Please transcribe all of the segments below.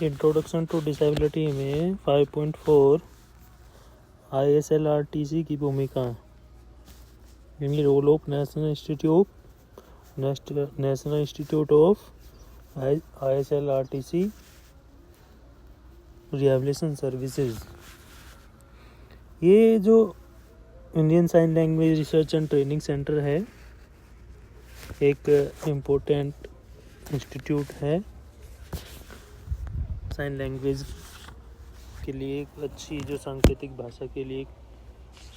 Introduction to disability में 5.4 ISLRTC की भूमिका, यानी role of national institute of ISLRTC rehabilitation services. ये जो Indian sign language research and training centre है, एक इम्पोर्टेंट इंस्टीट्यूट है साइन लैंग्वेज के लिए। एक अच्छी जो सांकेतिक भाषा के लिए एक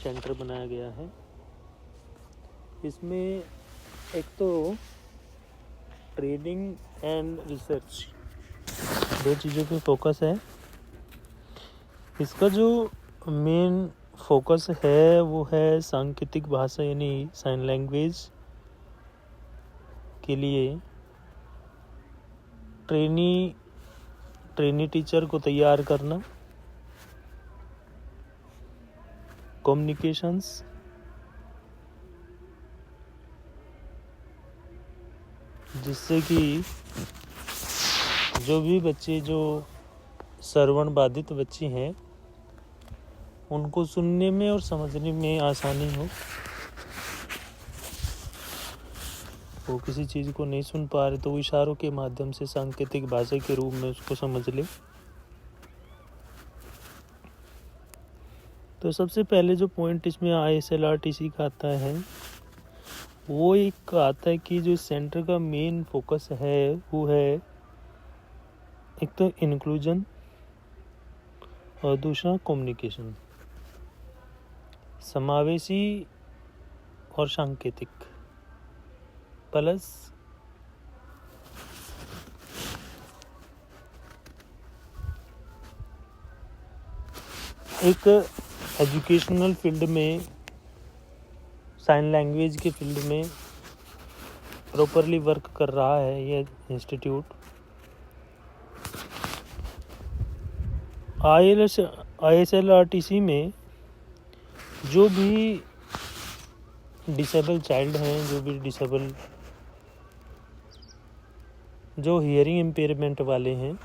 सेंटर बनाया गया है। इसमें एक तो ट्रेनिंग एंड रिसर्च, दो चीज़ों पे फोकस है। इसका जो मेन फोकस है वो है सांकेतिक भाषा यानी साइन लैंग्वेज के लिए ट्रेनी टीचर को तैयार करना, कम्युनिकेशंस, जिससे कि जो भी बच्चे जो श्रवण बाधित बच्चे हैं उनको सुनने में और समझने में आसानी हो। वो किसी चीज़ को नहीं सुन पा रहे तो वो इशारों के माध्यम से सांकेतिक भाषा के रूप में उसको समझ ले। तो सबसे पहले जो पॉइंट इसमें ISLRTC का आता है वो एक आता है कि जो सेंटर का मेन फोकस है वो है एक तो इंक्लूजन और दूसरा कम्युनिकेशन, समावेशी और सांकेतिक, प्लस एक एजुकेशनल फील्ड में, साइन लैंग्वेज के फील्ड में प्रॉपरली वर्क कर रहा है ये इंस्टीट्यूट। ISLRTC में जो भी डिसेबल चाइल्ड हैं, जो हियरिंग इम्पेयरमेंट वाले हैं,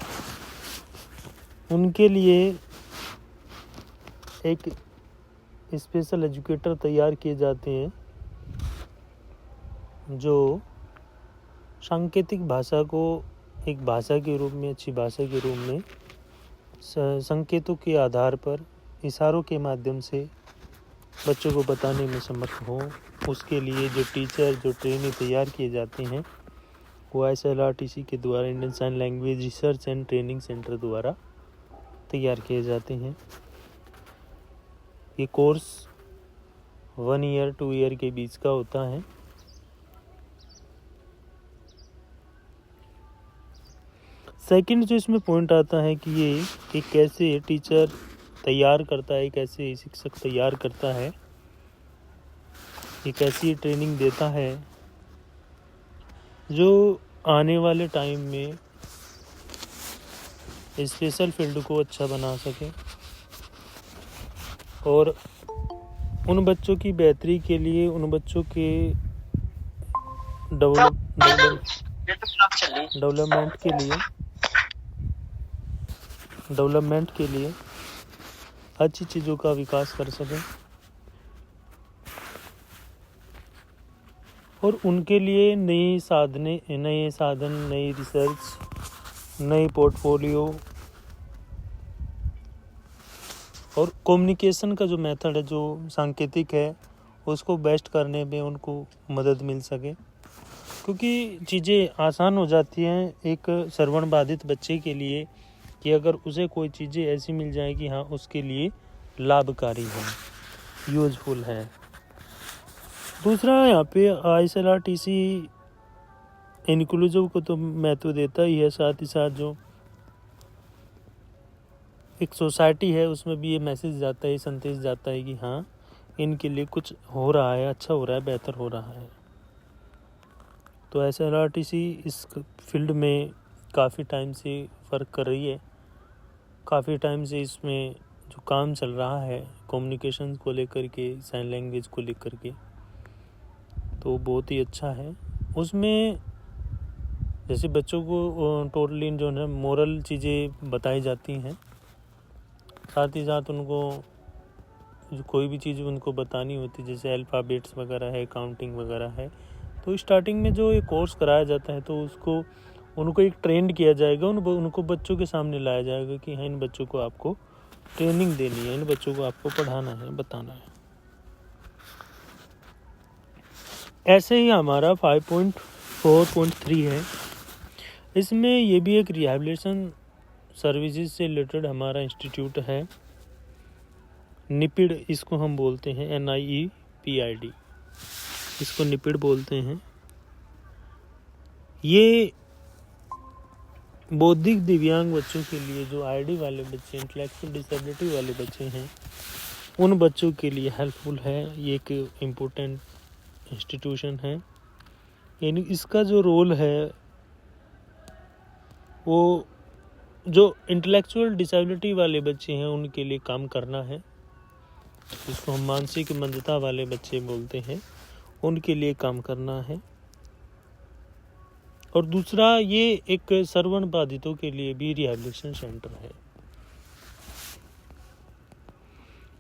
उनके लिए एक स्पेशल एजुकेटर तैयार किए जाते हैं जो सांकेतिक भाषा को एक भाषा के रूप में, अच्छी भाषा के रूप में संकेतों के आधार पर इशारों के माध्यम से बच्चों को बताने में समर्थ हो। उसके लिए जो टीचर, जो ट्रेनी तैयार किए जाते हैं वो ISLRTC के द्वारा, Indian sign language research and training centre द्वारा तैयार किए जाते हैं। ये कोर्स 1 ईयर 2 ईयर के बीच का होता है। सेकंड जो इसमें पॉइंट आता है कि ये एक कैसे टीचर तैयार करता है, कैसे शिक्षक तैयार करता है, ये कैसी ट्रेनिंग देता है जो आने वाले टाइम में स्पेशल फील्ड को अच्छा बना सके और उन बच्चों की बेहतरी के लिए, उन बच्चों के डेवलपमेंट के लिए अच्छी चीज़ों का विकास कर सके और उनके लिए नए साधन, नई रिसर्च, नई पोर्टफोलियो और कम्युनिकेशन का जो मेथड है, जो सांकेतिक है, उसको बेस्ट करने में उनको मदद मिल सके। क्योंकि चीज़ें आसान हो जाती हैं एक श्रवण बाधित बच्चे के लिए कि अगर उसे कोई चीज़ें ऐसी मिल जाए कि हाँ उसके लिए लाभकारी है, यूजफुल है। दूसरा यहाँ पे ISLRTC इंक्लूसिव को तो महत्व देता ही है, साथ ही साथ जो एक सोसाइटी है उसमें भी ये मैसेज जाता है, संदेश जाता है कि हाँ इनके लिए कुछ हो रहा है, अच्छा हो रहा है, बेहतर हो रहा है। तो ISLRTC इस फील्ड में काफ़ी टाइम से वर्क कर रही है, काफ़ी टाइम से इसमें जो काम चल रहा है कम्युनिकेशन को लेकर के, साइन लैंग्वेज को लेकर के, तो बहुत ही अच्छा है। उसमें जैसे बच्चों को टोटली जो है मोरल चीज़ें बताई जाती हैं, साथ ही साथ उनको जो कोई भी चीज़ उनको बतानी होती है, जैसे अल्फ़ाबेट्स वगैरह है, काउंटिंग वगैरह है, तो स्टार्टिंग में जो ये कोर्स कराया जाता है तो उसको उनको एक ट्रेंड किया जाएगा, उनको बच्चों के सामने लाया जाएगा कि हाँ, इन बच्चों को आपको ट्रेनिंग देनी है, इन बच्चों को आपको पढ़ाना है, बताना है। ऐसे ही हमारा 5.4.3 है, इसमें ये भी एक रिहैबिलिटेशन सर्विसेज से रिलेटेड हमारा इंस्टीट्यूट है, निपिड इसको हम बोलते हैं, NIEPID इसको निपिड बोलते हैं। ये बौद्धिक दिव्यांग बच्चों के लिए, जो ID वाले बच्चे, इंटेलेक्चुअल डिसेबिलिटी वाले बच्चे हैं, उन बच्चों के लिए हेल्पफुल है। ये एक इम्पोर्टेंट इंस्टीट्यूशन है। यानी इसका जो रोल है वो जो इंटेलेक्चुअल डिसेबिलिटी वाले बच्चे हैं उनके लिए काम करना है, जिसको हम मानसिक मंदता वाले बच्चे बोलते हैं, उनके लिए काम करना है। और दूसरा, ये एक श्रवण बाधितों के लिए भी रिहैबिलिटेशन सेंटर है,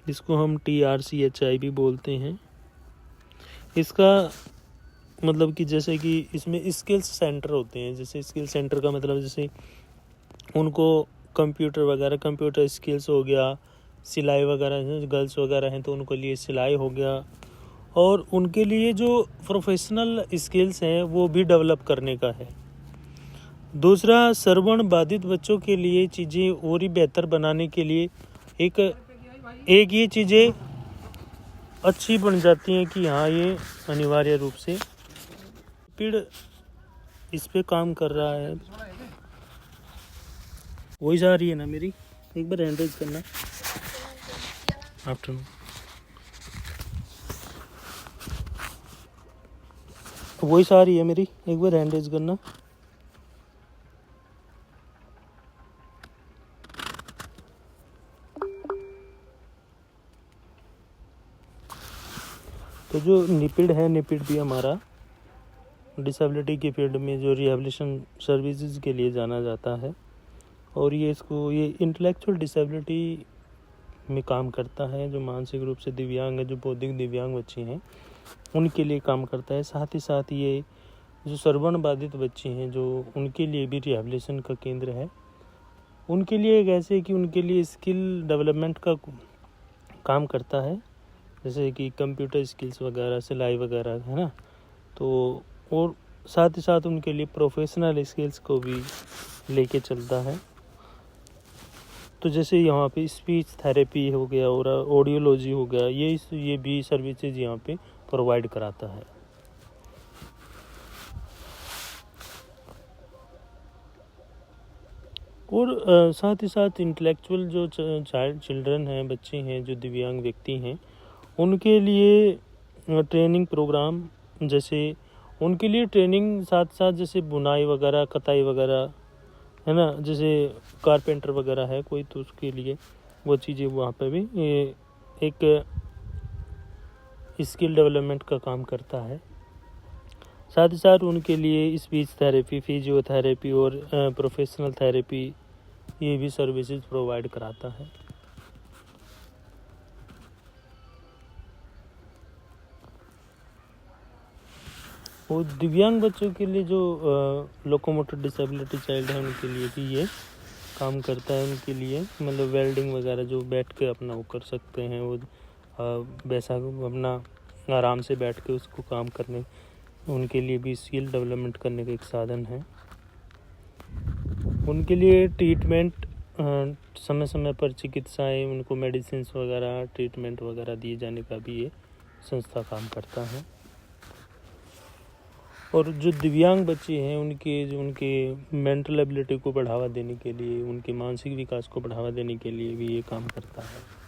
जिसको हम TRCHI भी बोलते हैं। इसका मतलब कि जैसे कि इसमें स्किल्स सेंटर होते हैं, जैसे स्किल सेंटर का मतलब जैसे उनको कंप्यूटर स्किल्स हो गया, सिलाई वगैरह, गर्ल्स वगैरह हैं तो उनको लिए सिलाई हो गया, और उनके लिए जो प्रोफेशनल स्किल्स हैं वो भी डेवलप करने का है। दूसरा, श्रवण बाधित बच्चों के लिए चीज़ें और ही बेहतर बनाने के लिए एक ये चीज़ें अच्छी बन जाती हैं कि हाँ, ये अनिवार्य रूप से पीड़ इस पे काम कर रहा है। वॉइस आ रही है ना मेरी? एक बार हैंड रेज करना। आफ्टरनून वॉइस आ रही है मेरी? एक बार हैंड रेज करना। तो जो निपिड है, निपिड भी हमारा डिसेबिलिटी के फील्ड में जो रिहैबिलिटेशन सर्विसेज के लिए जाना जाता है, और ये इंटेलेक्चुअल डिसेबिलिटी में काम करता है। जो मानसिक रूप से दिव्यांग है, जो बौद्धिक दिव्यांग बच्चे हैं, उनके लिए काम करता है। साथ ही साथ ये जो श्रवण बाधित बच्चे हैं, जो उनके लिए भी रिहैबिलिटेशन का केंद्र है। उनके लिए एक ऐसे कि उनके लिए स्किल डेवलपमेंट का काम करता है, जैसे कि कंप्यूटर स्किल्स वगैरह, सिलाई वगैरह, है ना। तो और साथ ही साथ उनके लिए प्रोफेशनल स्किल्स को भी लेके चलता है। तो जैसे यहाँ पे स्पीच थेरेपी हो गया और ऑडियोलॉजी हो गया, ये भी सर्विसेज यहाँ पे प्रोवाइड कराता है। और साथ ही साथ इंटेलेक्चुअल जो चिल्ड्रन हैं, बच्चे हैं, जो दिव्यांग व्यक्ति हैं, उनके लिए ट्रेनिंग प्रोग्राम, जैसे उनके लिए ट्रेनिंग साथ साथ जैसे बुनाई वगैरह, कताई वगैरह, है ना, जैसे कारपेंटर वगैरह है कोई, तो उसके लिए वो चीज़ें वहाँ पे भी एक स्किल डेवलपमेंट का काम करता है। साथ ही साथ उनके लिए स्पीच थेरेपी, फिजियोथेरेपी और प्रोफेशनल थेरेपी, ये भी सर्विसेज प्रोवाइड कराता है। और दिव्यांग बच्चों के लिए जो लोकोमोटर डिसेबिलिटी चाइल्ड है, उनके लिए भी ये काम करता है। उनके लिए मतलब वेल्डिंग वगैरह जो बैठ के अपना वो कर सकते हैं, वो वैसा अपना आराम से बैठ के उसको काम करने, उनके लिए भी स्किल डेवलपमेंट करने का एक साधन है। उनके लिए ट्रीटमेंट, समय समय पर चिकित्साएं, उनको मेडिसिन वगैरह, ट्रीटमेंट वगैरह दिए जाने का भी ये संस्था काम करता है। और जो दिव्यांग बच्चे हैं, उनके मेंटल एबिलिटी को बढ़ावा देने के लिए, उनके मानसिक विकास को बढ़ावा देने के लिए भी ये काम करता है।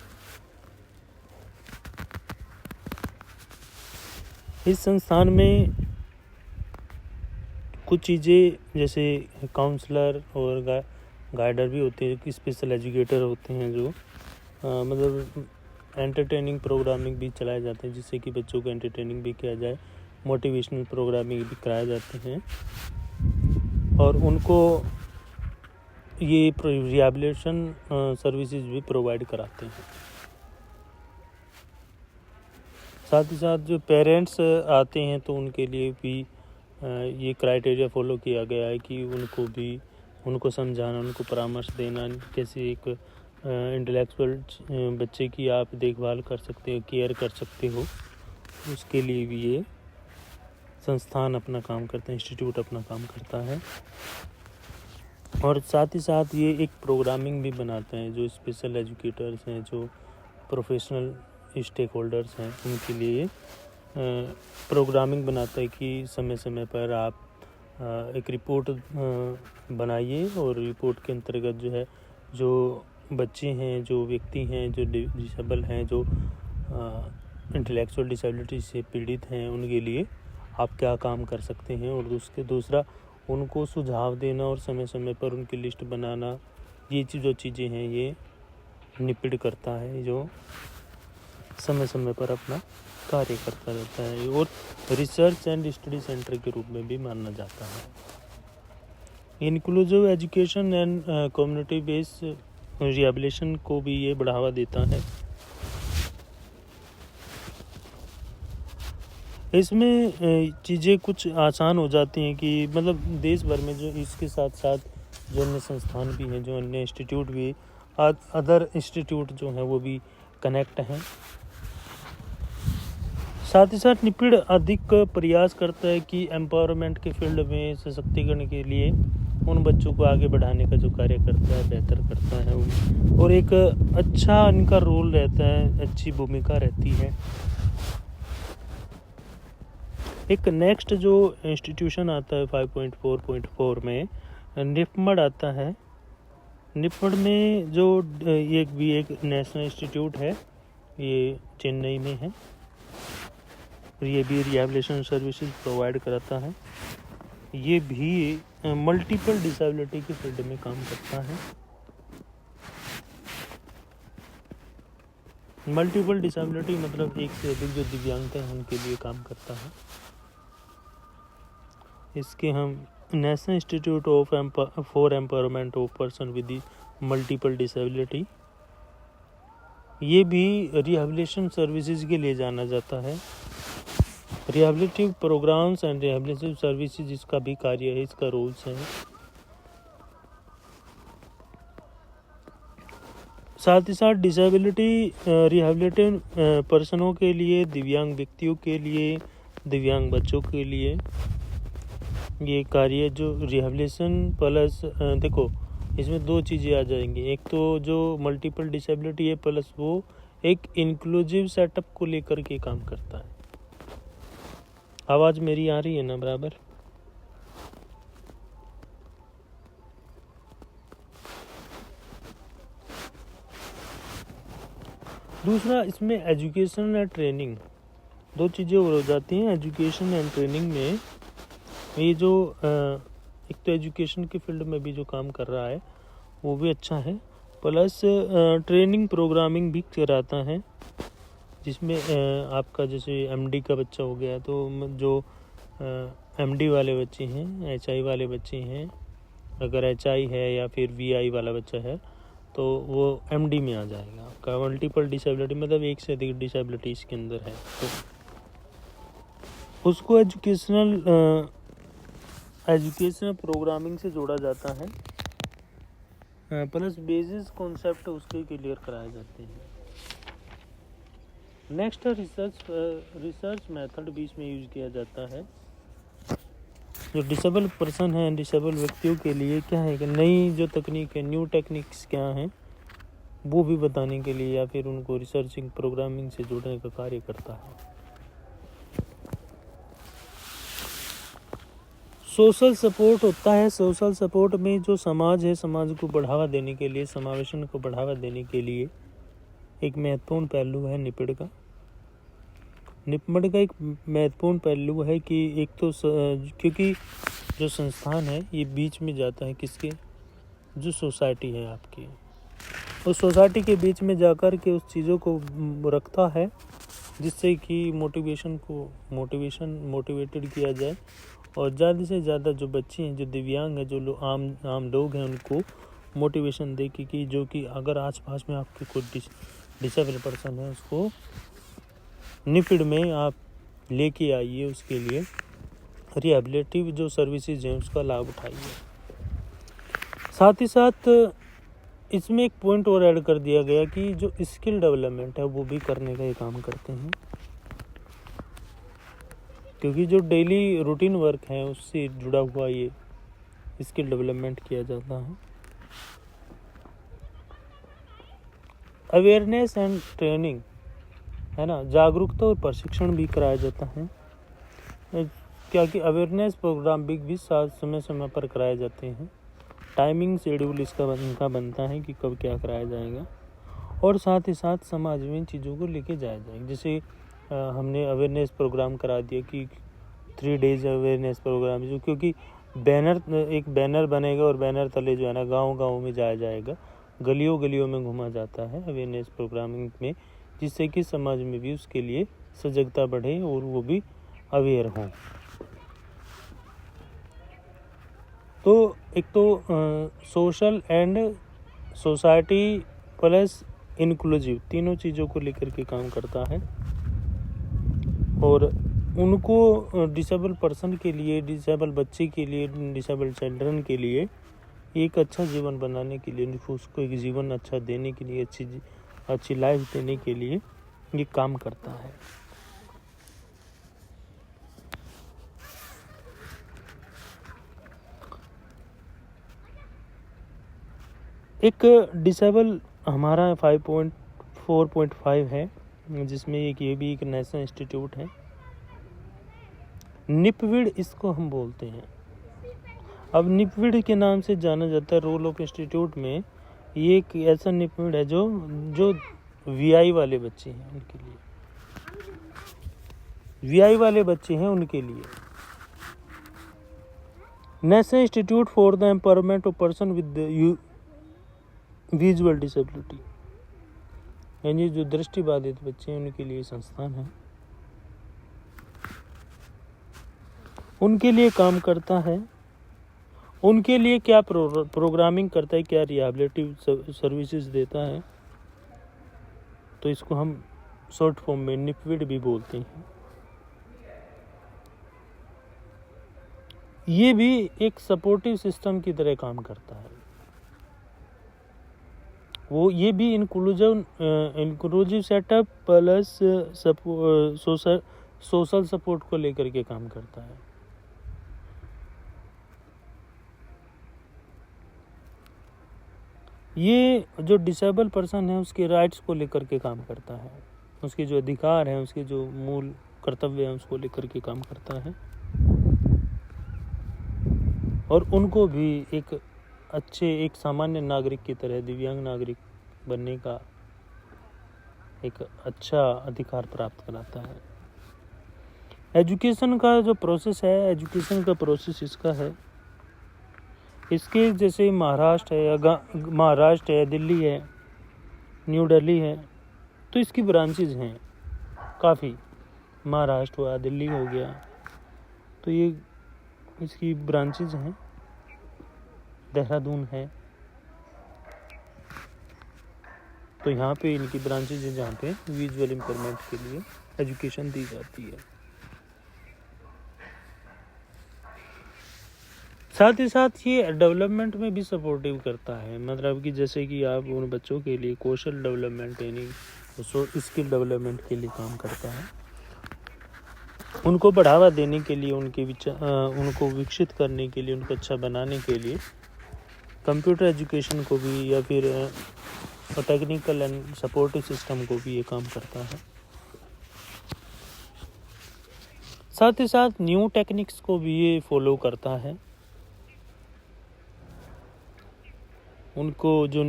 इस संस्थान में कुछ चीज़ें जैसे काउंसलर और गाइडर भी होते हैं, स्पेशल एजुकेटर होते हैं, जो मतलब एंटरटेनिंग प्रोग्रामिंग भी चलाए जाते हैं, जिससे कि बच्चों को एंटरटेनिंग भी किया जाए। मोटिवेशनल प्रोग्रामिंग भी कराए जाते हैं। और उनको ये रिहैबिलिटेशन सर्विसेज भी प्रोवाइड कराते हैं। साथ ही साथ जो पेरेंट्स आते हैं तो उनके लिए भी ये क्राइटेरिया फॉलो किया गया है कि उनको समझाना, उनको परामर्श देना, कैसे एक इंटेलेक्चुअल बच्चे की आप देखभाल कर सकते हो, केयर कर सकते हो, उसके लिए भी ये संस्थान अपना काम करता है, इंस्टीट्यूट अपना काम करता है। और साथ ही साथ ये एक प्रोग्रामिंग भी बनाते हैं, जो स्पेशल एजुकेटर्स हैं, जो प्रोफेशनल स्टेक होल्डर्स हैं, उनके लिए प्रोग्रामिंग बनाता है कि समय समय पर आप एक रिपोर्ट बनाइए और रिपोर्ट के अंतर्गत जो है, जो बच्चे हैं, जो व्यक्ति हैं, जो डिसेबल हैं, जो इंटेलेक्चुअल डिसेबिलिटी से पीड़ित हैं, उनके लिए आप क्या काम कर सकते हैं, और उसके दूसरा उनको सुझाव देना और समय समय पर उनकी लिस्ट बनाना, ये जो चीज़ें हैं ये निपिड करता है, जो समय समय पर अपना कार्य करता रहता है, और रिसर्च एंड स्टडी सेंटर के रूप में भी माना जाता है। Inclusive education and community based rehabilitation को भी ये बढ़ावा देता है। इसमें चीज़ें कुछ आसान हो जाती हैं कि मतलब देश भर में जो इसके साथ साथ जो अन्य संस्थान भी हैं, जो अन्य इंस्टीट्यूट भी, अदर इंस्टीट्यूट जो हैं वो भी कनेक्ट हैं। साथ ही साथ निपिड अधिक प्रयास करता है कि एम्पावरमेंट के फील्ड में सशक्तिकरण के लिए उन बच्चों को आगे बढ़ाने का जो कार्य करता है, बेहतर करता है, और एक अच्छा इनका रोल रहता है, अच्छी भूमिका रहती है। एक नेक्स्ट जो इंस्टीट्यूशन आता है 5.4.4 में निपमड आता है। निपमड में जो ये भी एक नेशनल इंस्टीट्यूट है, ये चेन्नई में है, ये भी रिहैबिलिटेशन सर्विसेज प्रोवाइड कराता है। ये भी मल्टीपल डिसेबिलिटी के फील्ड में काम करता है। मल्टीपल डिसेबिलिटी मतलब एक से अधिक जो दिव्यांगता है उनके लिए काम करता है। इसके हम national institute for empowerment of person with multiple disability, ये भी रिहैबिलिटेशन सर्विसेज के लिए जाना जाता है। Rehabilitative programmes and rehabilitative services इसका भी कार्य है, इसका रोल्स है। साथ ही साथ डिसेबिलिटी रिहैबिलिटेटिव पर्सनों के लिए, दिव्यांग व्यक्तियों के लिए, दिव्यांग बच्चों के लिए ये कार्य जो रिहैबिलिटेशन प्लस देखो इसमें दो चीज़ें आ जाएंगी। एक तो जो मल्टीपल डिसेबिलिटी है प्लस वो एक इंक्लूसिव सेटअप को लेकर के काम करता है। आवाज़ मेरी आ रही है ना बराबर? दूसरा इसमें एजुकेशन एंड ट्रेनिंग, दो चीज़ें और हो जाती हैं। एजुकेशन एंड ट्रेनिंग में ये जो एक तो एजुकेशन के फील्ड में भी जो काम कर रहा है वो भी अच्छा है, प्लस ट्रेनिंग प्रोग्रामिंग भी कराता है, जिसमें आपका जैसे एमडी का बच्चा हो गया तो जो एमडी वाले बच्चे हैं, एचआई वाले बच्चे हैं, अगर एचआई है या फिर वीआई वाला बच्चा है तो वो एमडी में आ जाएगा। आपका मल्टीपल डिसेबिलिटी मतलब एक से अधिक डिसेबिलिटी इसके अंदर है तो उसको एजुकेशनल प्रोग्रामिंग से जोड़ा जाता है, प्लस बेसिस कॉन्सेप्ट उसके क्लियर कराए जाते हैं। नेक्स्ट रिसर्च मेथड भी इसमें यूज किया जाता है। जो डिसेबल पर्सन है, डिसेबल व्यक्तियों के लिए क्या है कि नई जो तकनीक है, न्यू टेक्निक्स क्या हैं वो भी बताने के लिए या फिर उनको रिसर्चिंग प्रोग्रामिंग से जोड़ने का कार्य करता है। सोशल सपोर्ट होता है। सोशल सपोर्ट में जो समाज है, समाज को बढ़ावा देने के लिए, समावेशन को बढ़ावा देने के लिए एक महत्वपूर्ण पहलू है निपिड का। निपमड का एक महत्वपूर्ण पहलू है कि एक तो क्योंकि जो संस्थान है ये बीच में जाता है किसके, जो सोसाइटी है आपकी, उस सोसाइटी के बीच में जाकर के उस चीज़ों को रखता है जिससे कि मोटिवेटेड किया जाए और ज़्यादा से ज़्यादा जो बच्चे हैं, जो दिव्यांग हैं, जो आम लोग हैं, उनको मोटिवेशन दे कि जो कि अगर आस-पास में आपके कोई डिसेबल पर्सन है, उसको निफिड में आप लेके आइए, उसके लिए रिहैबिलिटेटिव जो सर्विसेज हैं उसका लाभ उठाइए। साथ ही साथ इसमें एक पॉइंट और ऐड कर दिया गया कि जो स्किल डेवलपमेंट है वो भी करने का ये काम करते हैं, क्योंकि जो डेली रूटीन वर्क है उससे जुड़ा हुआ ये स्किल डेवलपमेंट किया जाता है। अवेयरनेस एंड ट्रेनिंग है ना, जागरूकता और प्रशिक्षण भी कराया जाता है, क्या कि अवेयरनेस प्रोग्राम भी साथ समय पर कराए जाते हैं। टाइमिंग शेड्यूल इनका बनता है कि कब क्या कराया जाएगा, और साथ ही साथ समाज में इन चीज़ों को लेके जाया जाएगा। जैसे हमने अवेयरनेस प्रोग्राम करा दिया कि 3 डेज अवेयरनेस प्रोग्राम, जो क्योंकि एक बैनर बनेगा और बैनर तले जो है ना गाँव में जाया जाएगा, गलियों में घुमा जाता है अवेयरनेस प्रोग्रामिंग में, जिससे कि समाज में भी उसके लिए सजगता बढ़े और वो भी अवेयर हों। तो एक तो social and society plus inclusive, तीनों चीज़ों को लेकर के काम करता है, और उनको डिसेबल पर्सन के लिए, डिसेबल बच्चे के लिए, डिसेबल चिल्ड्रन के लिए एक अच्छा जीवन बनाने के लिए, उसको एक जीवन अच्छा देने के लिए, अच्छी लाइफ देने के लिए ये काम करता है। एक डिसेबल हमारा 5.4.5 है, जिसमें ये भी एक नेशनल इंस्टीट्यूट है, निपविड इसको हम बोलते हैं। अब निपविड के नाम से जाना जाता है रोल ऑफ इंस्टीट्यूट में। ये एक ऐसा निपविड है जो वीआई वाले बच्चे हैं उनके लिए, वीआई वाले बच्चे हैं उनके लिए। National institute for the empowerment of person with visual disability, यानी जो दृष्टिबाधित बच्चे हैं उनके लिए संस्थान है, उनके लिए काम करता है। उनके लिए क्या प्रोग्रामिंग करता है, क्या रिहैबिलिटेटिव सर्विसेज देता है, तो इसको हम शॉर्ट फॉर्म में निपविड भी बोलते हैं। ये भी एक सपोर्टिव सिस्टम की तरह काम करता है। ये भी inclusive setup plus social support को लेकर के काम करता है। ये जो डिसेबल पर्सन है उसके राइट्स को लेकर के काम करता है, उसके जो अधिकार हैं, उसके जो मूल कर्तव्य हैं उसको लेकर के काम करता है, और उनको भी एक सामान्य नागरिक की तरह, दिव्यांग नागरिक बनने का एक अच्छा अधिकार प्राप्त कराता है। एजुकेशन का जो प्रोसेस है, एजुकेशन का प्रोसेस इसका है, इसके जैसे महाराष्ट्र है, दिल्ली है, न्यू दिल्ली है, तो इसकी ब्रांचेज हैं काफ़ी। महाराष्ट्र हुआ, दिल्ली हो गया, तो ये इसकी ब्रांचेज हैं। देहरादून है, तो यहाँ पे इनकी ब्रांचेज हैं जहाँ पे विजुअल इम्पेयरमेंट के लिए एजुकेशन दी जाती है। साथ ही साथ ये डेवलपमेंट में भी सपोर्टिव करता है, मतलब कि जैसे कि आप उन बच्चों के लिए कौशल डेवलपमेंट यानी स्किल डेवलपमेंट के लिए काम करता है, उनको बढ़ावा देने के लिए, उनको विकसित करने के लिए, उनको अच्छा बनाने के लिए कंप्यूटर एजुकेशन को भी, या फिर टेक्निकल एंड सपोर्टिव सिस्टम को भी ये काम करता है। साथ ही साथ न्यू टेक्निक्स को भी ये फॉलो करता है। उनको जो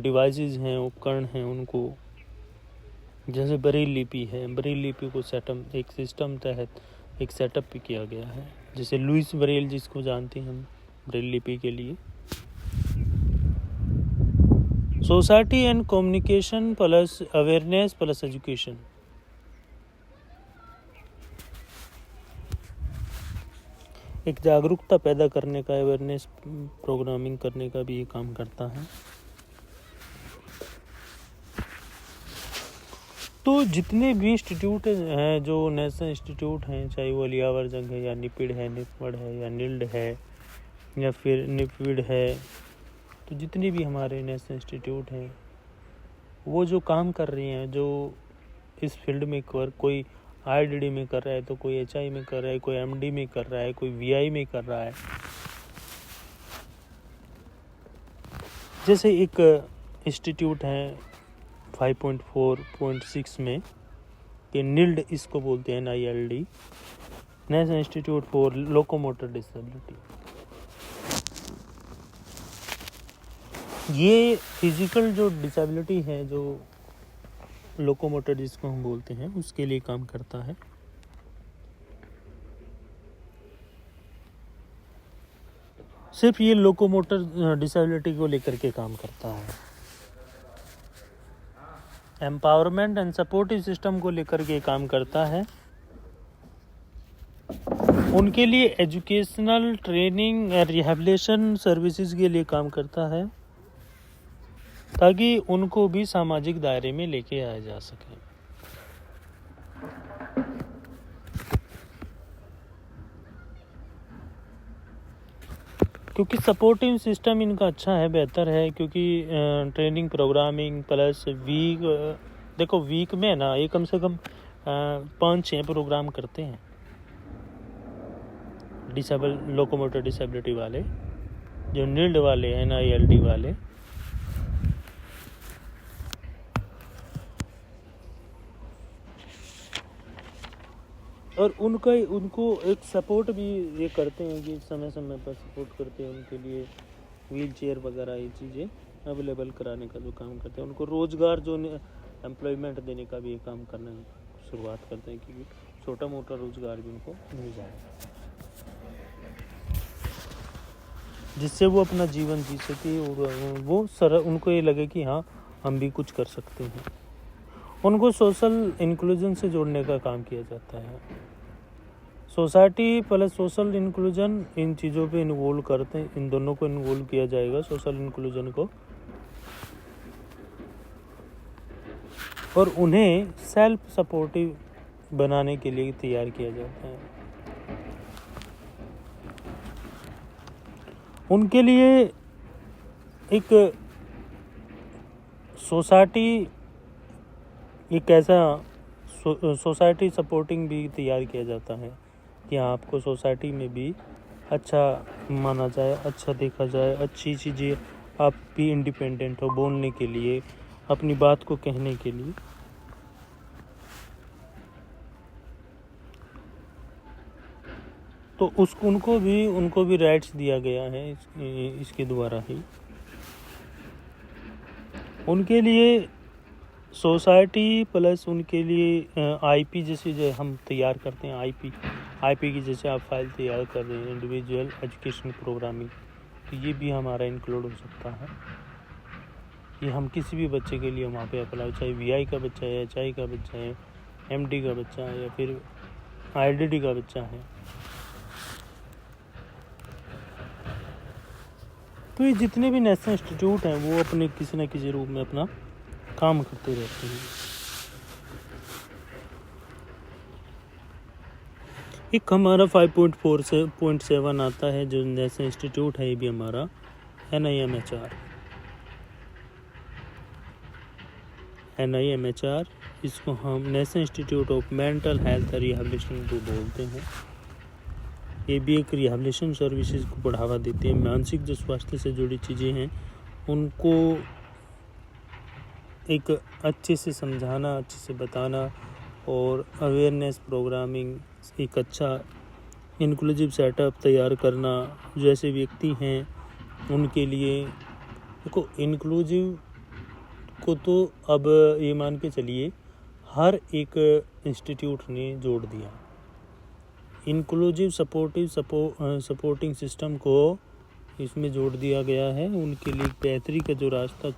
डिवाइसेस हैं, उपकरण हैं, उनको जैसे ब्रेल लिपि है, ब्रेल लिपि को एक सिस्टम तहत एक सेटअप भी किया गया है, जैसे लुइस ब्रेल जिसको जानते हैं हम ब्रेल लिपि के लिए। Society and communication plus awareness plus education, एक जागरूकता पैदा करने का, अवेयरनेस प्रोग्रामिंग करने का भी ये काम करता है। तो जितने भी इंस्टीट्यूट हैं, जो नेशनल इंस्टीट्यूट हैं, चाहे वो अलियावर जंग है या निपिड है, निपमड है या निल्ड है या फिर निपविड है, तो जितने भी हमारे नेशनल इंस्टीट्यूट हैं वो जो काम कर रही हैं, जो इस फील्ड में कोई IDD में कर रहा है, तो कोई HI में कर रहा है, कोई MD में कर रहा है, कोई VI में कर रहा है। जैसे एक इंस्टीट्यूट है 5.4.6 में कि NILD इसको बोलते हैं, NILD, national institute for locomotor disability. ये फिजिकल जो डिसेबिलिटी है, जो लोकोमोटर जिसको हम बोलते हैं, उसके लिए काम करता है। सिर्फ ये लोकोमोटर डिसेबिलिटी को लेकर के काम करता है। एम्पावरमेंट एंड सपोर्टिव सिस्टम को लेकर के काम करता है। उनके लिए एजुकेशनल, ट्रेनिंग और रिहैबिलिटेशन सर्विसेज के लिए काम करता है, ताकि उनको भी सामाजिक दायरे में लेके आया जा सके। क्योंकि सपोर्टिव सिस्टम इनका अच्छा है, बेहतर है, क्योंकि ट्रेनिंग, प्रोग्रामिंग प्लस वीक, देखो वीक में ना ये कम से कम 5-6 प्रोग्राम करते हैं लोकोमोटर डिसेबिलिटी वाले, जो NILD वाले, NILD वाले। और उनको एक सपोर्ट भी ये करते हैं कि समय समय पर सपोर्ट करते हैं, उनके लिए व्हील चेयर वगैरह ये चीज़ें अवेलेबल कराने का जो काम करते हैं। उनको रोज़गार, जो एम्प्लॉयमेंट देने का भी ये काम करने की शुरुआत करते हैं, क्योंकि छोटा मोटा रोज़गार भी उनको मिल जाए, जिससे वो अपना जीवन जी सके और वो उनको ये लगे कि हाँ, हम भी कुछ कर सकते हैं। उनको सोशल इंक्लूजन से जोड़ने का काम किया जाता है। सोसाइटी प्लस सोशल इंक्लूजन, इन चीज़ों पे इन्वॉल्व करते हैं, इन दोनों को इन्वॉल्व किया जाएगा, सोशल इंक्लूजन को, और उन्हें सेल्फ सपोर्टिव बनाने के लिए तैयार किया जाता है। उनके लिए एक सोसाइटी, एक ऐसा सोसाइटी सपोर्टिंग भी तैयार किया जाता है कि आपको सोसाइटी में भी अच्छा माना जाए, अच्छा देखा जाए, अच्छी चीज़ें, आप भी इंडिपेंडेंट हो बोलने के लिए, अपनी बात को कहने के लिए। तो उनको भी राइट्स दिया गया है इसके द्वारा ही। उनके लिए सोसाइटी प्लस उनके लिए IP, जैसे जो हम तैयार करते हैं, IP की जैसे आप फाइल तैयार कर रहे हैं, इंडिविजुअल एजुकेशन प्रोग्रामिंग, तो ये भी हमारा इंक्लूड हो सकता है। ये हम किसी भी बच्चे के लिए वहाँ पे अप्लाई, चाहे VI का बच्चा है, HI का बच्चा है, MD का बच्चा है, या फिर IDD का बच्चा है। तो ये जितने भी नेशनल इंस्टीट्यूट हैं, वो अपने किसी न किसी रूप में अपना काम करते रहते हैं। एक हमारा 5.4.7 आता है, जो नेशनल इंस्टीट्यूट है, ये भी हमारा NIMHR, इसको हम national institute of mental health rehabilitation को बोलते हैं। ये भी एक रिहैबिलिटेशन सर्विसेज को बढ़ावा देते हैं। मानसिक जो स्वास्थ्य से जुड़ी चीज़ें हैं, उनको एक अच्छे से समझाना, अच्छे से बताना, और अवेयरनेस प्रोग्रामिंग, एक अच्छा इंक्लूसिव सेटअप तैयार करना। जैसे व्यक्ति हैं उनके लिए, देखो इंक्लूसिव को तो अब ये मान के चलिए हर एक इंस्टीट्यूट ने जोड़ दिया। इंक्लूसिव सपोर्टिंग सिस्टम को इसमें जोड़ दिया गया है। उनके लिए बेहतरी का जो रास्ता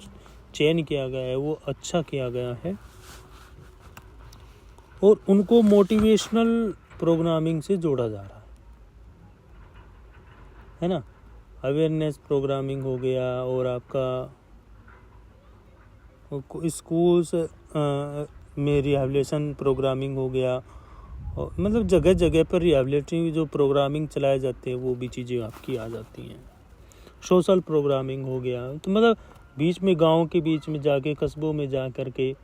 चयन किया गया है, वो अच्छा किया गया है, और उनको मोटिवेशनल प्रोग्रामिंग से जोड़ा जा रहा है। है ना। अवेयरनेस प्रोग्रामिंग हो गया, और आपका स्कूल्स में रिहैबिलिटेशन प्रोग्रामिंग हो गया, और मतलब जगह जगह पर रिहैबिलिटेटिंग जो प्रोग्रामिंग चलाए जाते हैं वो भी चीज़ें आपकी आ जाती हैं। सोशल प्रोग्रामिंग हो गया, तो मतलब बीच में गाँव के बीच में जाके, कस्बों में जा कर के,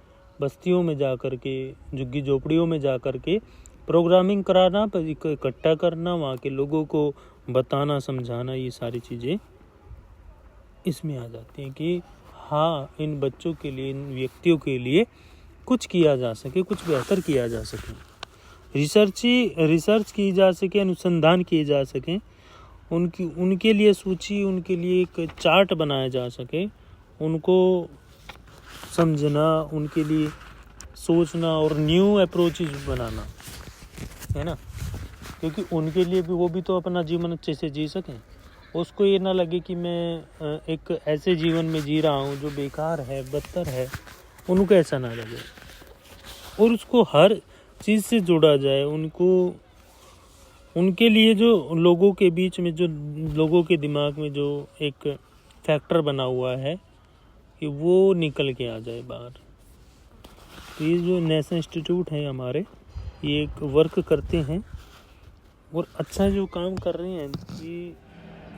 बस्तियों में जा कर के, झुग्गी झोपड़ियों में जा कर के प्रोग्रामिंग कराना, पर इकट्ठा करना, वहाँ के लोगों को बताना, समझाना, ये सारी चीज़ें इसमें आ जाती हैं कि हाँ, इन बच्चों के लिए, इन व्यक्तियों के लिए कुछ किया जा सके, कुछ बेहतर किया जा सके, रिसर्च की जा सके, अनुसंधान किए जा सकें, उनके लिए सूची, उनके लिए एक चार्ट बनाया जा सके, उनको समझना, उनके लिए सोचना और न्यू अप्रोचेज बनाना, है ना। क्योंकि उनके लिए भी, वो भी तो अपना जीवन अच्छे से जी सकें, उसको ये ना लगे कि मैं एक ऐसे जीवन में जी रहा हूँ जो बेकार है, बदतर है, उनको ऐसा ना लगे, और उसको हर चीज़ से जोड़ा जाए। उनके लिए जो लोगों के बीच में, जो लोगों के दिमाग में जो एक फैक्टर बना हुआ है कि वो निकल के आ जाए बाहर। तो ये जो नेशनल इंस्टीट्यूट है हमारे, ये एक वर्क करते हैं और अच्छा जो काम कर रहे हैं, ये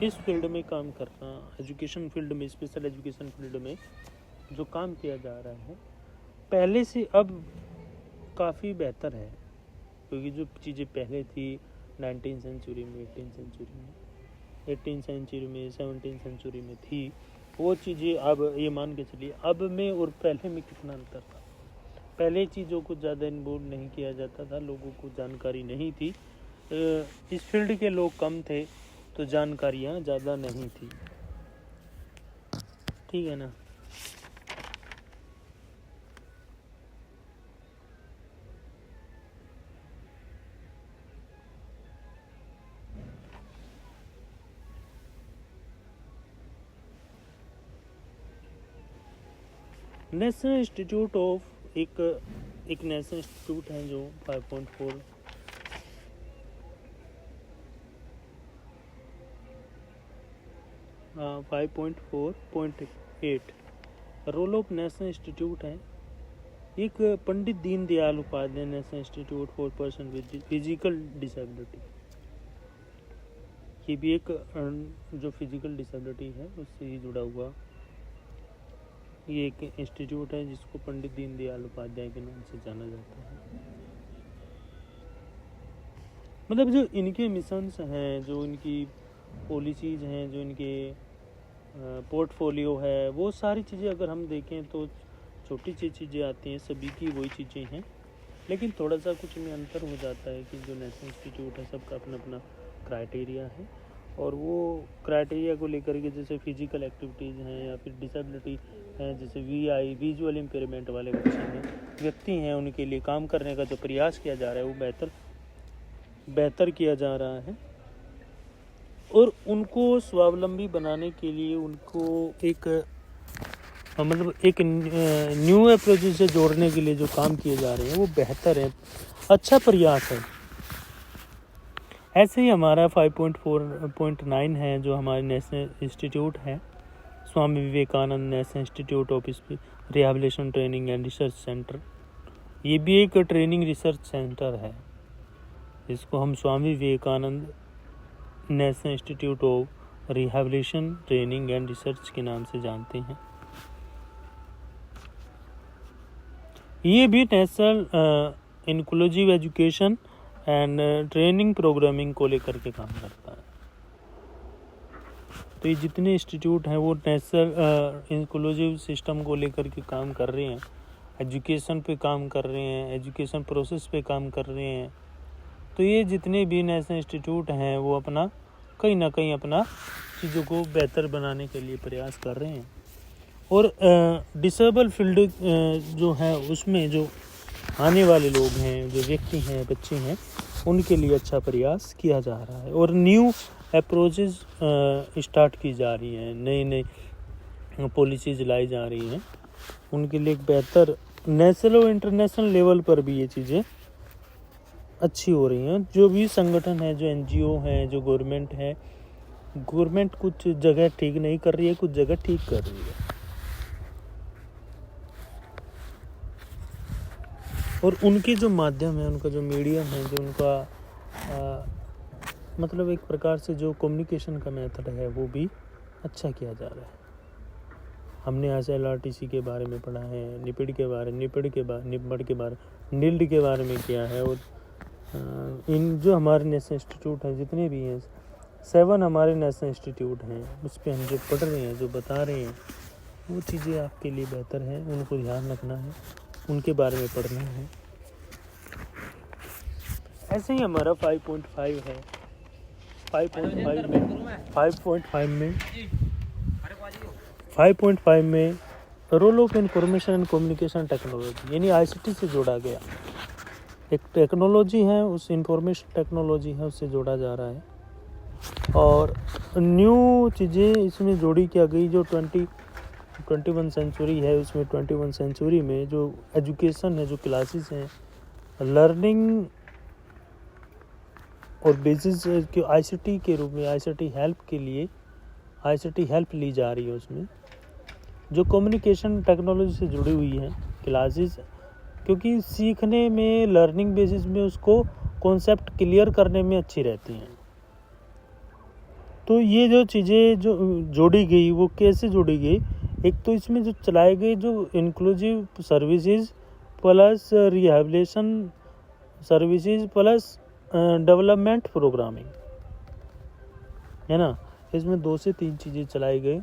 इस फील्ड में काम करना, एजुकेशन फील्ड में, स्पेशल एजुकेशन फील्ड में जो काम किया जा रहा है, पहले से अब काफ़ी बेहतर है। क्योंकि जो चीज़ें पहले थी 19th सेंचुरी में, 18th सेंचुरी में, 18th सेंचुरी में, 17th सेंचुरी में थी, वो चीज़ें अब ये मान के चलिए अब में और पहले में कितना अंतर था। पहले चीज़ों को ज़्यादा इन्वॉल्व नहीं किया जाता था, लोगों को जानकारी नहीं थी, इस फील्ड के लोग कम थे, तो जानकारियाँ ज़्यादा नहीं थी, ठीक है ना। नेशनल इंस्टीट्यूट ऑफ एक नेशनल इंस्टीट्यूट है जो 5.4 5.4.8 रोल ऑफ नेशनल इंस्टीट्यूट है। एक Pandit Deendayal Upadhyay national institute for person with physical disability, ये भी एक जो फिजिकल डिसेबिलिटी है उससे ही जुड़ा हुआ ये एक इंस्टीट्यूट है, जिसको पंडित दीनदयाल उपाध्याय के नाम से जाना जाता है। मतलब जो इनके मिशंस हैं, जो इनकी पॉलिसीज़ हैं, जो इनके पोर्टफोलियो है, वो सारी चीज़ें अगर हम देखें तो छोटी सी चीज़ें आती हैं, सभी की वही चीज़ें हैं, लेकिन थोड़ा सा कुछ में अंतर हो जाता है कि जो नेशनल इंस्टीट्यूट है सबका अपना अपना क्राइटेरिया है, और वो क्राइटेरिया को लेकर के जैसे फिजिकल एक्टिविटीज़ हैं या फिर डिसेबिलिटी हैं, जैसे VI विजुअल इम्पेयरमेंट वाले बच्चे हैं, व्यक्ति हैं, उनके लिए काम करने का जो प्रयास किया जा रहा है वो बेहतर किया जा रहा है, और उनको स्वावलंबी बनाने के लिए उनको एक मतलब एक न्यू अप्रोच से जोड़ने के लिए जो काम किए जा रहे हैं वो बेहतर है, अच्छा प्रयास है। ऐसे ही हमारा 5.4.9 है जो हमारे नेशनल इंस्टीट्यूट है, Swami Vivekananda national institute of rehabilitation training and research centre. ये भी एक ट्रेनिंग रिसर्च सेंटर है, इसको हम Swami Vivekananda national institute of rehabilitation training and research के नाम से जानते हैं। ये भी national inclusive education and training programming को लेकर के काम करता है। तो ये जितने इंस्टीट्यूट हैं वो नेशनल इंक्लूसिव सिस्टम को लेकर के काम कर रहे हैं, एजुकेशन पे काम कर रहे हैं, एजुकेशन प्रोसेस पे काम कर रहे हैं। तो ये जितने भी नेशनल इंस्टीट्यूट हैं वो अपना कहीं ना कहीं अपना चीज़ों को बेहतर बनाने के लिए प्रयास कर रहे हैं, और डिसेबल फील्ड जो है उसमें जो आने वाले लोग हैं, जो व्यक्ति हैं, बच्चे हैं, उनके लिए अच्छा प्रयास किया जा रहा है, और न्यू अप्रोचेस स्टार्ट की जा रही हैं, नई नई पॉलिसीज लाई जा रही हैं, उनके लिए एक बेहतर नेशनल और इंटरनेशनल लेवल पर भी ये चीज़ें अच्छी हो रही हैं। जो भी संगठन है, जो NGO हैं, जो गवर्नमेंट है, गवर्नमेंट कुछ जगह ठीक नहीं कर रही है, कुछ जगह ठीक कर रही है। और उनके जो माध्यम है, उनका जो मीडियम है, जो उनका मतलब एक प्रकार से जो कम्युनिकेशन का मेथड है वो भी अच्छा किया जा रहा है। हमने आज LRTC के बारे में पढ़ा है, निपिड के बारे निल्ड के बारे में किया है। और इन जो हमारे नेशनल इंस्टीट्यूट हैं, जितने भी हैं 7 हमारे नेशनल इंस्टीट्यूट हैं, उस पर हम जो पढ़ रहे हैं, जो बता रहे हैं, वो चीज़ें आपके लिए बेहतर हैं। उनको ध्यान रखना है, उनके बारे में पढ़ना है। ऐसे ही हमारा 5.5 है। 5.5 में role of information and communication technology, यानी ICT से जोड़ा गया। एक टेक्नोलॉजी है, उस इंफॉर्मेशन टेक्नोलॉजी है, उससे जोड़ा जा रहा है। और न्यू चीज़ें इसमें जोड़ी क्या गई, जो 21 सेंचुरी है, उसमें 21 सेंचुरी में जो एजुकेशन है, जो क्लासेस हैं, लर्निंग और बेसिस के ICT के रूप में, ICT हेल्प के लिए ICT हेल्प ली जा रही है। उसमें जो कम्युनिकेशन टेक्नोलॉजी से जुड़ी हुई है क्लासेस, क्योंकि सीखने में लर्निंग बेसिस में उसको कॉन्सेप्ट क्लियर करने में अच्छी रहती हैं। तो ये जो चीज़ें जो जोड़ी गई, वो कैसे जोड़ी गई, एक तो इसमें जो चलाए गए जो inclusive services plus rehabilitation services plus development programming, है ना। इसमें 2 से 3 चीज़ें चलाई गई।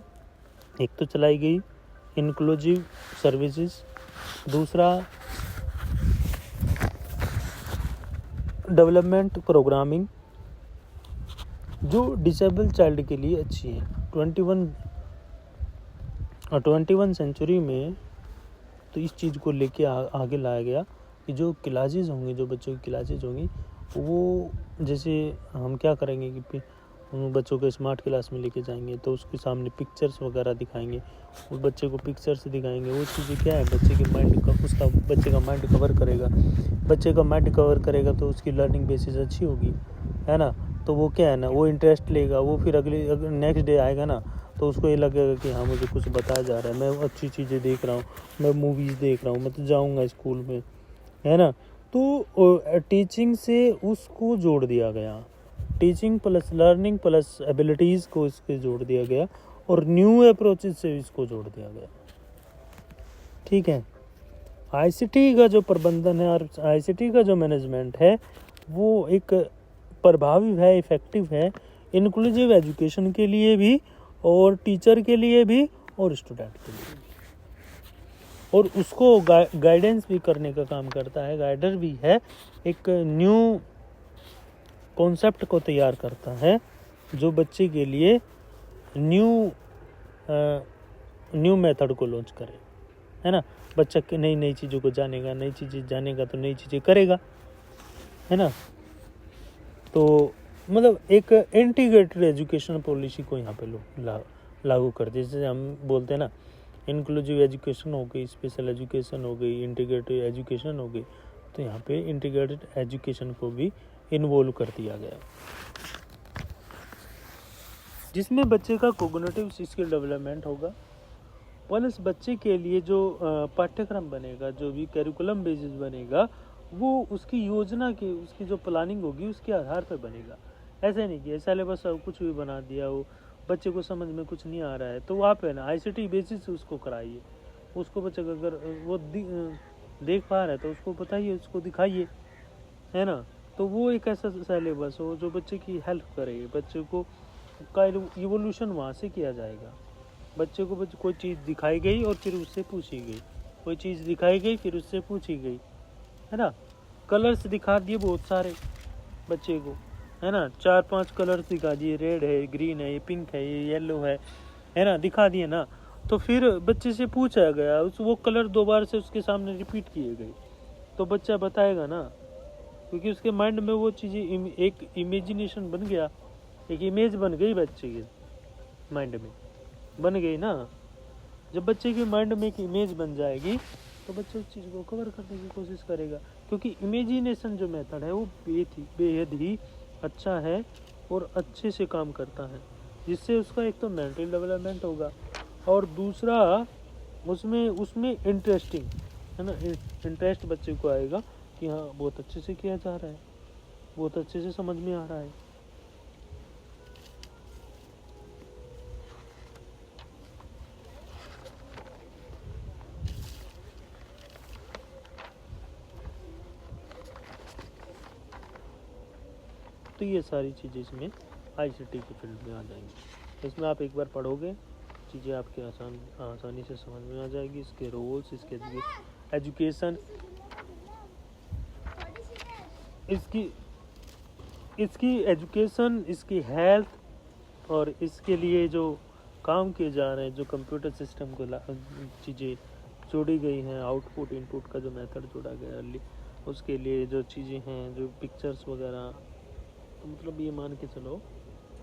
एक तो चलाई गई इंक्लूसिव सर्विसेज, दूसरा डेवलपमेंट प्रोग्रामिंग, जो डिसेबल चाइल्ड के लिए अच्छी है। 21 सेंचुरी में तो इस चीज़ को लेके आगे लाया गया कि जो क्लासेज होंगी, जो बच्चों की क्लासेज होंगी, वो जैसे हम क्या करेंगे कि बच्चों को स्मार्ट क्लास में लेके जाएंगे, तो उसके सामने पिक्चर्स वगैरह दिखाएंगे, उस बच्चे को पिक्चर्स दिखाएंगे। वो चीज़ें क्या है, बच्चे के माइंड का बच्चे का माइंड कवर करेगा। बच्चे का माइंड कवर करेगा तो उसकी लर्निंग बेसिस अच्छी होगी, है ना। तो वो क्या है ना, वो इंटरेस्ट लेगा, वो फिर अगर नेक्स्ट डे आएगा ना, तो उसको ये लगेगा कि हाँ, मुझे कुछ बताया जा रहा है, मैं अच्छी चीज़ें देख रहा हूँ, मैं मूवीज़ देख रहा हूँ, मैं तो जाऊँगा स्कूल में, है ना। तो टीचिंग से उसको जोड़ दिया गया, teaching plus learning plus abilities को इसके जोड़ दिया गया, और न्यू अप्रोचेस से इसको जोड़ दिया गया। ठीक है। ICT का जो प्रबंधन है और ICT का जो मैनेजमेंट है, वो एक प्रभावी है, इफ़ेक्टिव है, इंक्लूसिव एजुकेशन के लिए भी, और टीचर के लिए भी, और स्टूडेंट के लिए भी, और उसको गाइडेंस भी करने का काम करता है, गाइडर भी है। एक न्यू कॉन्सेप्ट को तैयार करता है, जो बच्चे के लिए न्यू मेथड को लॉन्च करे, है ना। बच्चा नई चीज़ों को जानेगा, नई चीज़ें जानेगा तो नई चीज़ें करेगा, है ना। तो मतलब एक इंटीग्रेटेड एजुकेशन पॉलिसी को यहाँ पे लागू कर दिया। जैसे हम बोलते हैं ना, इंक्लूसिव एजुकेशन हो गई, स्पेशल एजुकेशन हो गई, इंटीग्रेटेड एजुकेशन हो गई, तो यहाँ पे इंटीग्रेटेड एजुकेशन को भी इन्वॉल्व कर दिया गया, जिसमें बच्चे का कोग्निटिव स्किल डेवलपमेंट होगा, प्लस बच्चे के लिए जो पाठ्यक्रम बनेगा, जो भी करिकुलम बेसिस बनेगा, वो उसकी योजना की, उसकी जो प्लानिंग होगी उसके आधार पर बनेगा। ऐसे नहीं कि सिलेबस कुछ भी बना दिया हो, बच्चे को समझ में कुछ नहीं आ रहा है, तो आप है ना ICT बेसिस से उसको कराइए। उसको बच्चे को अगर वो देख पा रहा है तो उसको बताइए, उसको दिखाइए, है ना। तो वो एक ऐसा सिलेबस हो जो बच्चे की हेल्प करे, बच्चे को का इवोल्यूशन वहाँ से किया जाएगा। बच्चे को कोई चीज़ दिखाई गई और फिर उससे पूछी गई, कोई चीज़ दिखाई गई फिर उससे पूछी गई, है ना। कलर्स दिखा दिए बहुत सारे बच्चे को, है ना, 4-5 कलर्स दिखा दिए, रेड है, ग्रीन है, ये पिंक है, ये येलो है ना, दिखा दिए ना। तो फिर बच्चे से पूछा गया, वो कलर 2 बार से उसके सामने रिपीट किए गए, तो बच्चा बताएगा ना, क्योंकि उसके माइंड में वो चीज़ें एक इमेजिनेशन बन गया, एक इमेज बन गई, बच्चे के माइंड में बन गई ना। जब बच्चे के माइंड में एक इमेज बन जाएगी तो बच्चा उस चीज़ को कवर करने की कोशिश करेगा, क्योंकि इमेजिनेशन जो मेथड है वो बेहद ही अच्छा है और अच्छे से काम करता है। जिससे उसका एक तो मेंटल डेवलपमेंट होगा और दूसरा उसमें इंटरेस्टिंग है ना, इंटरेस्ट बच्चे को आएगा कि हाँ बहुत अच्छे से किया जा रहा है, बहुत अच्छे से समझ में आ रहा है। तो ये सारी चीज़ें इसमें आईसीटी के फील्ड में आ जाएंगी। इसमें आप एक बार पढ़ोगे चीज़ें आपके आसानी से समझ में आ जाएगी, इसके रोल्स, इसके एजुकेशन, इसकी एजुकेशन, इसकी हेल्थ और इसके लिए जो काम किए जा रहे हैं, जो कंप्यूटर सिस्टम को चीज़ें जोड़ी गई हैं, आउटपुट इनपुट का जो मेथड जोड़ा गया है, उसके लिए जो चीज़ें हैं, जो पिक्चर्स वगैरह, तो मतलब ये मान के चलो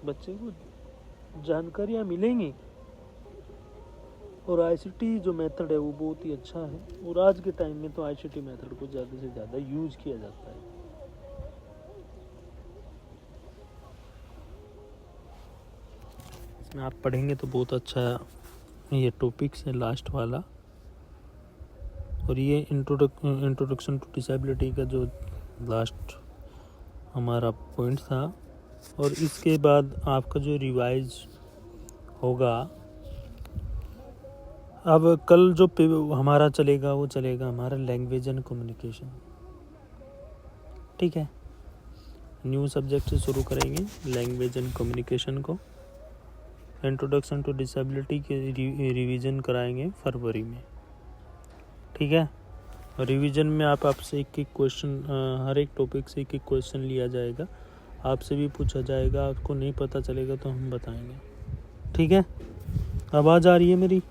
बच्चे को जानकारियाँ मिलेंगी। और आईसीटी जो मेथड है वो बहुत ही अच्छा है और आज के टाइम में तो आईसीटी मेथड को ज़्यादा से ज़्यादा यूज किया जाता है। इसमें आप पढ़ेंगे तो बहुत अच्छा ये टॉपिक्स है लास्ट वाला, और ये इंट्रोडक्शन टू डिसेबिलिटी का जो लास्ट हमारा पॉइंट था। और इसके बाद आपका जो रिवाइज होगा, अब कल जो हमारा चलेगा वो चलेगा हमारा लैंग्वेज एंड कम्युनिकेशन। ठीक है, न्यू सब्जेक्ट से शुरू करेंगे लैंग्वेज एंड कम्युनिकेशन को। इंट्रोडक्शन टू डिसेबिलिटी के रिवीजन कराएंगे फरवरी में। ठीक है, और रिवीजन में आपसे एक क्वेश्चन, हर एक टॉपिक से एक क्वेश्चन लिया जाएगा, आपसे भी पूछा जाएगा, आपको नहीं पता चलेगा तो हम बताएंगे। ठीक है, आवाज़ आ रही है मेरी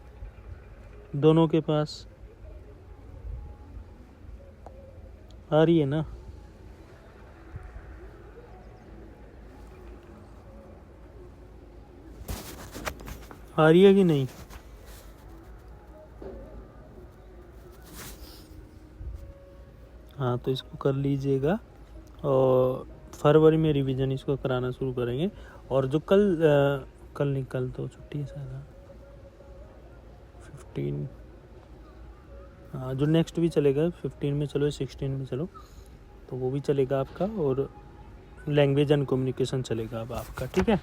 दोनों के पास? आ रही है ना? आ रही है कि नहीं? हाँ, तो इसको कर लीजिएगा और फरवरी में रिवीजन इसको कराना शुरू करेंगे। और जो कल तो छुट्टी है शायद 15, हाँ जो नेक्स्ट भी चलेगा 15 में चलो, 16 में चलो, तो वो भी चलेगा आपका, और लैंग्वेज एंड कम्युनिकेशन चलेगा अब आपका। ठीक है।